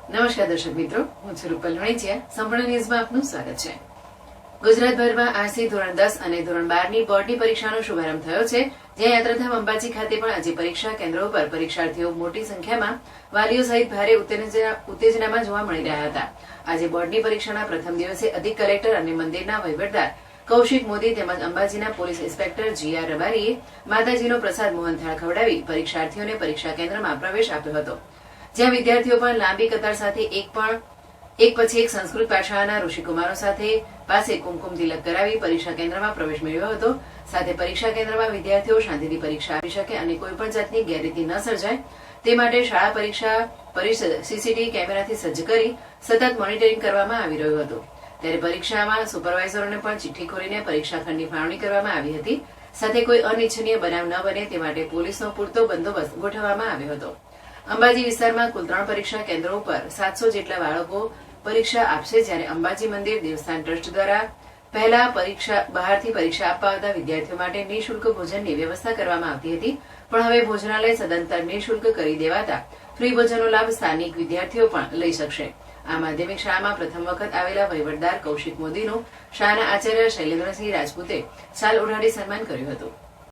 નમસ્કાર દર્શક મિત્રો, હું છું રૂપલ વણેચિયા. સંપૂર્ણ ન્યૂઝમાં આપનું સ્વાગત છે. ગુજરાતભરમાં આજથી ધોરણ 10 અને ધોરણ 12 ની બોર્ડની પરીક્ષાનો શુભારંભ થયો છે. જ્યાં યાત્રાધામ અંબાજી ખાતે પણ આજે પરીક્ષા કેન્દ્રો પર પરીક્ષાર્થીઓ મોટી સંખ્યામાં વાલીઓ સહિત ભારે ઉત્તેજનામાં જોવા મળી રહ્યા હતા. આજે બોર્ડની પરીક્ષાના પ્રથમ દિવસે અધિક કલેક્ટર અને મંદિરના વહીવટદાર કૌશિક મોદી તેમજ અંબાજીના પોલીસ ઇન્સ્પેક્ટર જીઆર રબારીએ માતાજીનો પ્રસાદ મોહનથાળ ખવડાવી પરીક્ષાર્થીઓને પરીક્ષા કેન્દ્રમાં પ્રવેશ આપ્યો હતો. જ્યાં વિદ્યાર્થીઓ પણ લાંબી કતાર સાથે એક પછી એક સંસ્કૃત પાઠશાળાના ઋષિકુમારો પાસે કુમકુમ તિલક કરાવી પરીક્ષા કેન્દ્રમાં પ્રવેશ મેળવ્યો હતો. સાથે પરીક્ષા કેન્દ્રમાં વિદ્યાર્થીઓ શાંતિથી પરીક્ષા આપી શકે અને કોઈપણ જાતની ગેરરીતિ ન સર્જાય તે માટે શાળા પરીક્ષા પરિષદ સીસીટીવી કેમેરાથી સજ્જ કરી સતત મોનિટરિંગ કરવામાં આવી રહ્યું હતું. ત્યારે પરીક્ષામાં સુપરવાઇઝરોને પણ ચિઠ્ઠી ખોલીને પરીક્ષા ખંડની ફાળવણી કરવામાં આવી હતી. સાથે કોઈ અનિચ્છનીય બનાવ ન બને તે માટે પોલીસનો પૂરતો બંદોબસ્ત ગોઠવવામાં આવ્યો હતો. અંબાજી વિસ્તારમાં કુલ 3 પરીક્ષા કેન્દ્રો ઉપર 700 જેટલા બાળકો પરીક્ષા આપશે. જ્યારે અંબાજી મંદિર દેવસ્થાન ટ્રસ્ટ દ્વારા પહેલા બહારથી પરીક્ષા આપવા આવતા વિદ્યાર્થીઓ માટે નિઃશુલ્ક ભોજનની વ્યવસ્થા કરવામાં આવતી હતી, પણ હવે ભોજનાલય સદંતર નિઃશુલ્ક કરી દેવાતા ફ્રી ભોજનનો લાભ સ્થાનિક વિદ્યાર્થીઓ પણ લઈ શકશે. આ માધ્યમિક શાળામાં પ્રથમ વખત આવેલા વહીવટદાર કૌશિક મોદીનું શાળાના આચાર્ય શૈલેન્દ્રસિંહ રાજપૂતે શાલ ઓઢાડી સન્માન કર્યું હતું.